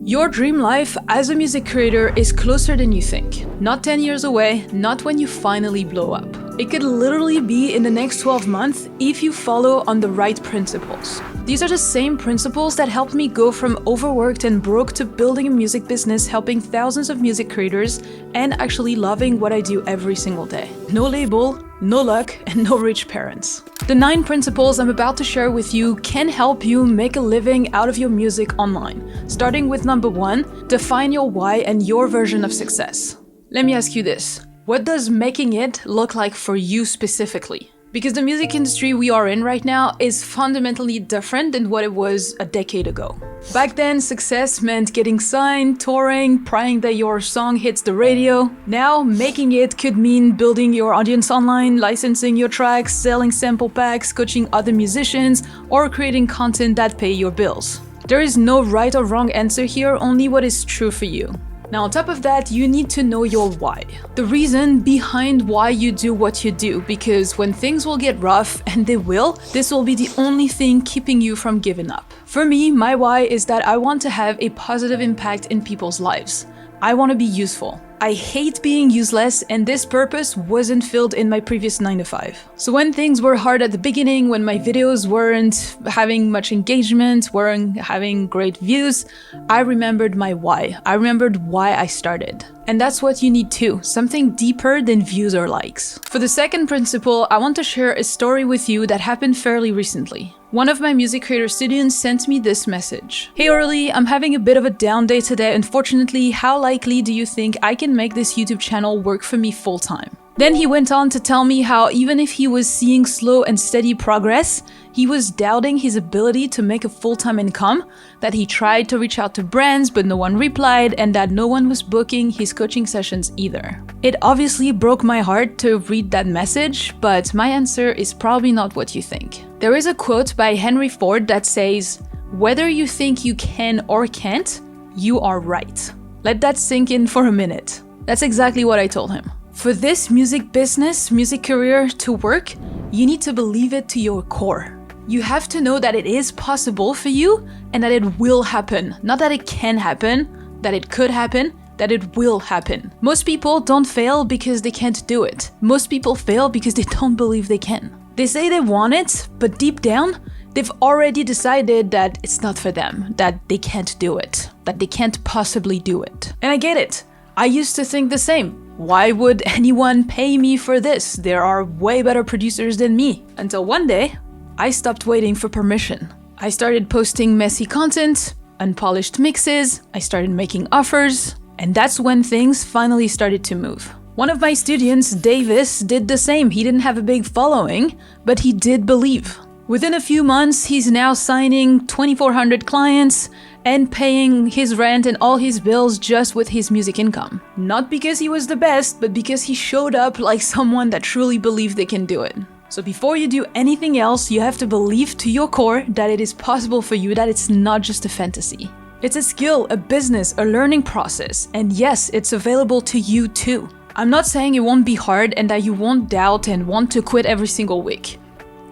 Your dream life as a music creator is closer than you think. Not 10 years away, not when you finally blow up. It could literally be in the next 12 months if you follow on the right principles. These are the same principles that helped me go from overworked and broke to building a music business, helping thousands of music creators, and actually loving what I do every single day. No label, no luck, and no rich parents. The 9 principles I'm about to share with you can help you make a living out of your music online. Starting with number 1, define your why and your version of success. Let me ask you this. What does making it look like for you specifically? Because the music industry we are in right now is fundamentally different than what it was a decade ago. Back then, success meant getting signed, touring, praying that your song hits the radio. Now, making it could mean building your audience online, licensing your tracks, selling sample packs, coaching other musicians, or creating content that pay your bills. There is no right or wrong answer here, only what is true for you. Now, on top of that, you need to know your why. The reason behind why you do what you do, because when things will get rough, and they will, this will be the only thing keeping you from giving up. For me, my why is that I want to have a positive impact in people's lives. I want to be useful. I hate being useless, and this purpose wasn't filled in my previous 9 to 5. So when things were hard at the beginning, when my videos weren't having much engagement, weren't having great views, I remembered my why. I remembered why I started. And that's what you need too, something deeper than views or likes. For the second principle, I want to share a story with you that happened fairly recently. One of my music creator students sent me this message. Hey Orly, I'm having a bit of a down day today. Unfortunately, how likely do you think I can make this YouTube channel work for me full time? Then he went on to tell me how even if he was seeing slow and steady progress, he was doubting his ability to make a full-time income, that he tried to reach out to brands but no one replied, and that no one was booking his coaching sessions either. It obviously broke my heart to read that message, but my answer is probably not what you think. There is a quote by Henry Ford that says, "Whether you think you can or can't, you are right." Let that sink in for a minute. That's exactly what I told him. For this music business, music career to work, you need to believe it to your core. You have to know that it is possible for you and that it will happen. Not that it can happen, that it could happen, that it will happen. Most people don't fail because they can't do it. Most people fail because they don't believe they can. They say they want it, but deep down, they've already decided that it's not for them, that they can't do it, that they can't possibly do it. And I get it. I used to think the same. Why would anyone pay me for this? There are way better producers than me. Until one day, I stopped waiting for permission. I started posting messy content, unpolished mixes, I started making offers, and that's when things finally started to move. One of my students, Davis, did the same. He didn't have a big following, but he did believe. Within a few months, he's now signing 2,400 clients and paying his rent and all his bills just with his music income. Not because he was the best, but because he showed up like someone that truly believed they can do it. So before you do anything else, you have to believe to your core that it is possible for you, that it's not just a fantasy. It's a skill, a business, a learning process, and yes, it's available to you too. I'm not saying it won't be hard and that you won't doubt and want to quit every single week.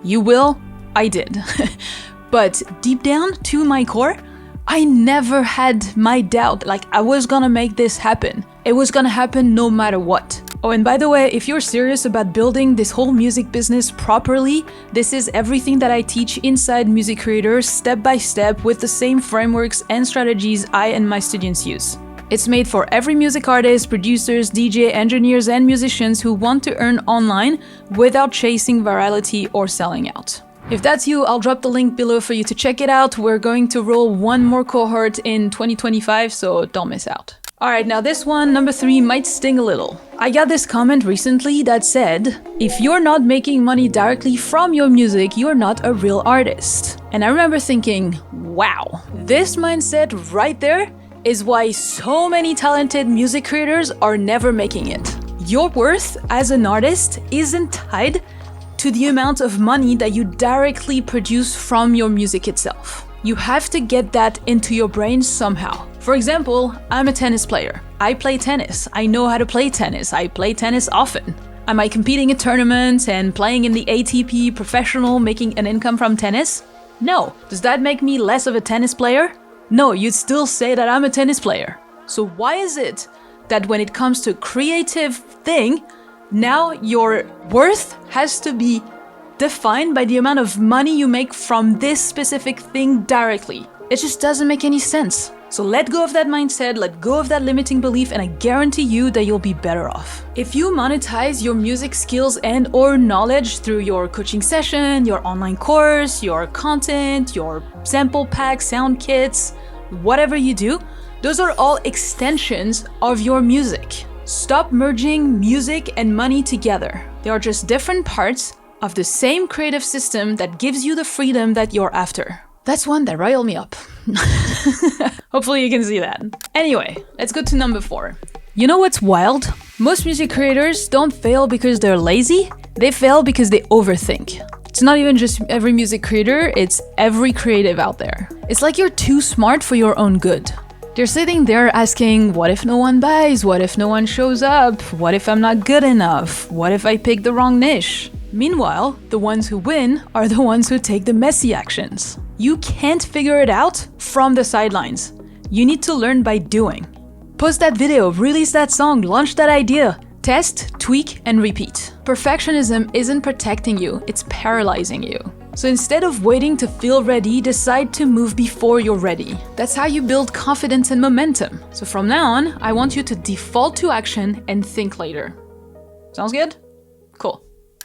You will, I did. But deep down to my core, I never had my doubt, like I was gonna make this happen. It was gonna happen no matter what. Oh, and by the way, if you're serious about building this whole music business properly, this is everything that I teach inside Music Creators step by step with the same frameworks and strategies I and my students use. It's made for every music artist, producers, DJ, engineers, and musicians who want to earn online without chasing virality or selling out. If that's you, I'll drop the link below for you to check it out. We're going to roll one more cohort in 2025, so don't miss out. Alright, now this one, number 3, might sting a little. I got this comment recently that said, if you're not making money directly from your music, you're not a real artist. And I remember thinking, wow, this mindset right there is why so many talented music creators are never making it. Your worth as an artist isn't tied to the amount of money that you directly produce from your music itself. You have to get that into your brain somehow. For example, I'm a tennis player. I play tennis. I know how to play tennis. I play tennis often. Am I competing in tournaments and playing in the ATP professional, making an income from tennis? No. Does that make me less of a tennis player? No, you'd still say that I'm a tennis player. So why is it that when it comes to creative thing, now your worth has to be defined by the amount of money you make from this specific thing directly? It just doesn't make any sense. So let go of that mindset, let go of that limiting belief, and I guarantee you that you'll be better off. If you monetize your music skills and or knowledge through your coaching session, your online course, your content, your sample packs, sound kits, whatever you do, those are all extensions of your music. Stop merging music and money together. They are just different parts of the same creative system that gives you the freedom that you're after. That's one that riled me up. Hopefully you can see that. Anyway, let's go to number 4. You know what's wild? Most music creators don't fail because they're lazy. They fail because they overthink. It's not even just every music creator, it's every creative out there. It's like you're too smart for your own good. They're sitting there asking, what if no one buys? What if no one shows up? What if I'm not good enough? What if I pick the wrong niche? Meanwhile, the ones who win are the ones who take the messy actions. You can't figure it out from the sidelines. You need to learn by doing. Post that video, release that song, launch that idea. Test, tweak, and repeat. Perfectionism isn't protecting you, it's paralyzing you. So instead of waiting to feel ready, decide to move before you're ready. That's how you build confidence and momentum. So from now on, I want you to default to action and think later. Sounds good? Cool.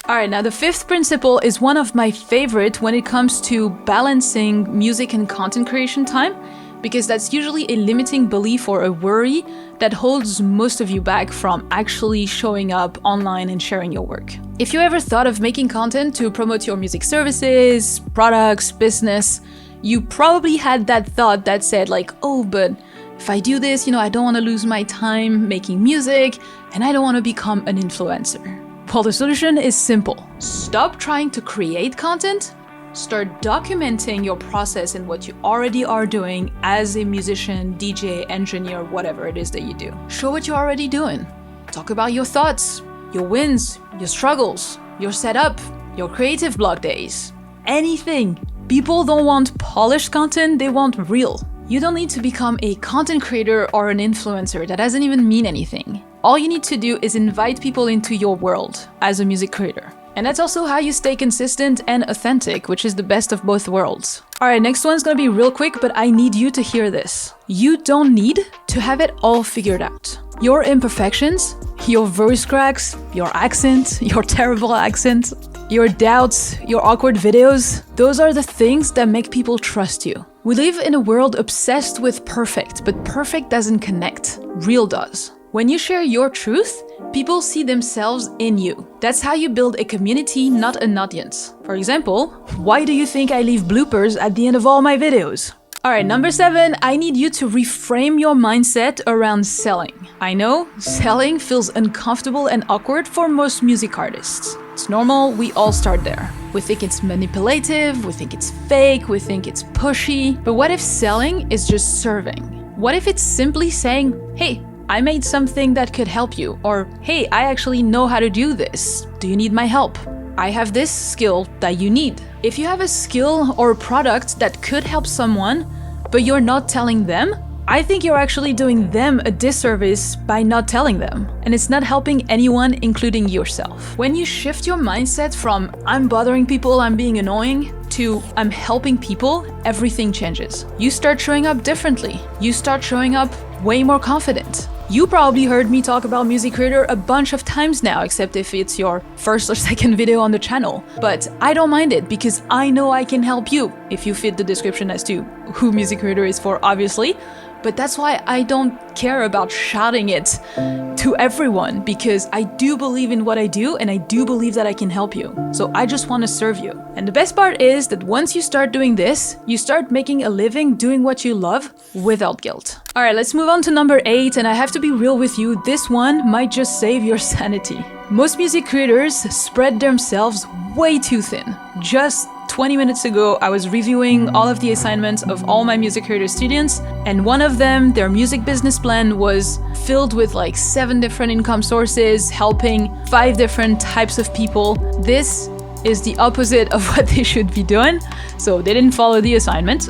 Alright, now the 5th principle is one of my favorite when it comes to balancing music and content creation time, because that's usually a limiting belief or a worry that holds most of you back from actually showing up online and sharing your work. If you ever thought of making content to promote your music services, products, business, you probably had that thought that said like, oh, but if I do this, I don't want to lose my time making music and I don't want to become an influencer. Well, the solution is simple. Stop trying to create content. Start documenting your process and what you already are doing as a musician, DJ, engineer, whatever it is that you do. Show what you're already doing. Talk about your thoughts, your wins, your struggles, your setup, your creative block days. Anything. People don't want polished content, they want real. You don't need to become a content creator or an influencer. That doesn't even mean anything. All you need to do is invite people into your world as a music creator. And that's also how you stay consistent and authentic, which is the best of both worlds. Alright, next one's gonna be real quick, but I need you to hear this. You don't need to have it all figured out. Your imperfections, your voice cracks, your accent, your terrible accent, your doubts, your awkward videos, those are the things that make people trust you. We live in a world obsessed with perfect, but perfect doesn't connect. Real does. When you share your truth, people see themselves in you. That's how you build a community, not an audience. For example, why do you think I leave bloopers at the end of all my videos? Alright, number 7, I need you to reframe your mindset around selling. I know, selling feels uncomfortable and awkward for most music artists. It's normal, we all start there. We think it's manipulative, we think it's fake, we think it's pushy. But what if selling is just serving? What if it's simply saying, hey, I made something that could help you, or hey, I actually know how to do this. Do you need my help? I have this skill that you need. If you have a skill or a product that could help someone, but you're not telling them, I think you're actually doing them a disservice by not telling them. And it's not helping anyone, including yourself. When you shift your mindset from I'm bothering people, I'm being annoying, to I'm helping people, everything changes. You start showing up differently. You start showing up way more confident. You probably heard me talk about Music Creator a bunch of times now, except if it's your first or second video on the channel. But I don't mind it because I know I can help you, if you fit the description as to who Music Creator is for, obviously. But that's why I don't care about shouting it to everyone, because I do believe in what I do and I do believe that I can help you. So I just want to serve you. And the best part is that once you start doing this, you start making a living doing what you love without guilt. Alright, let's move on to number 8, and I have to be real with you, this one might just save your sanity. Most music creators spread themselves way too thin. Just 20 minutes ago, I was reviewing all of the assignments of all my music creator students, and one of them, their music business plan was filled with like 7 different income sources, helping 5 different types of people. This is the opposite of what they should be doing, so they didn't follow the assignment,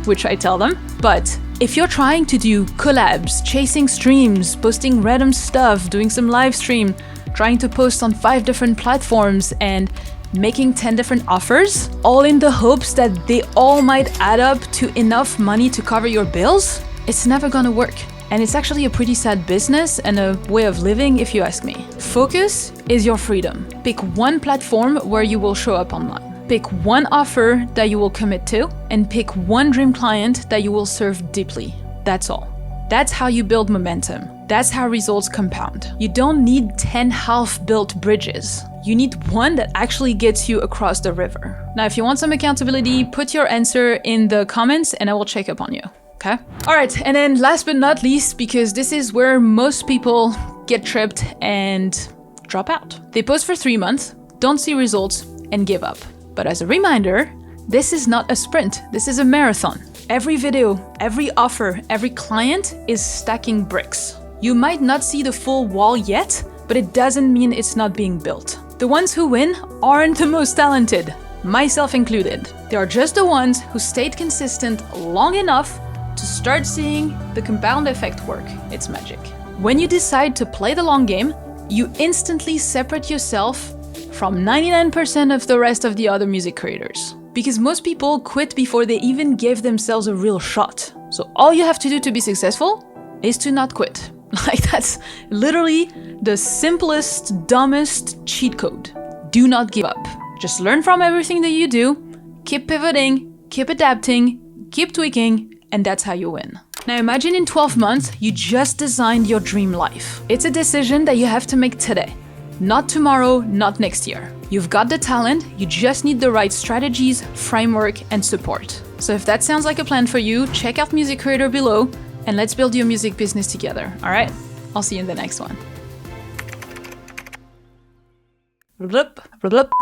which I tell them. But if you're trying to do collabs, chasing streams, posting random stuff, doing some live stream, trying to post on 5 different platforms and making 10 different offers, all in the hopes that they all might add up to enough money to cover your bills, it's never gonna work. And it's actually a pretty sad business and a way of living, if you ask me. Focus is your freedom. Pick one platform where you will show up online. Pick one offer that you will commit to, and pick one dream client that you will serve deeply. That's all. That's how you build momentum. That's how results compound. You don't need 10 half-built bridges. You need one that actually gets you across the river. Now, if you want some accountability, put your answer in the comments and I will check up on you. Okay? All right, and then last but not least, because this is where most people get tripped and drop out. They post for 3 months, don't see results, and give up. But as a reminder, this is not a sprint, this is a marathon. Every video, every offer, every client is stacking bricks. You might not see the full wall yet, but it doesn't mean it's not being built. The ones who win aren't the most talented, myself included. They are just the ones who stayed consistent long enough to start seeing the compound effect work. It's magic. When you decide to play the long game, you instantly separate yourself from 99% of the rest of the other music creators. Because most people quit before they even gave themselves a real shot. So all you have to do to be successful is to not quit. Like, that's literally the simplest, dumbest cheat code. Do not give up. Just learn from everything that you do, keep pivoting, keep adapting, keep tweaking, and that's how you win. Now imagine in 12 months, you just designed your dream life. It's a decision that you have to make today. Not tomorrow, not next year. You've got the talent, you just need the right strategies, framework, and support. So if that sounds like a plan for you, check out Music Creator below, and let's build your music business together, all right? I'll see you in the next one.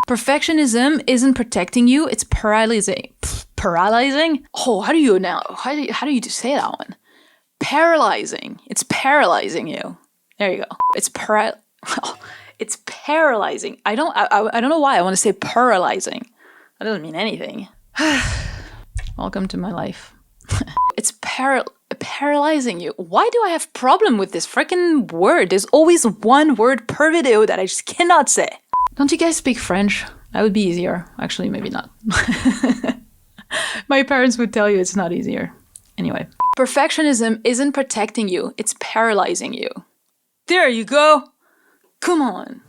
Perfectionism isn't protecting you, it's paralyzing. Paralyzing? Oh, how do you say that one? Paralyzing. It's paralyzing you. There you go. It's paralyzing. I don't know why I want to say paralyzing. That doesn't mean anything. Welcome to my life. It's paralyzing you. Why do I have problem with this freaking word? There's always one word per video that I just cannot say. Don't you guys speak French? That would be easier. Actually, maybe not. My parents would tell you it's not easier. Anyway, perfectionism isn't protecting you, it's paralyzing you. There you go. Come on.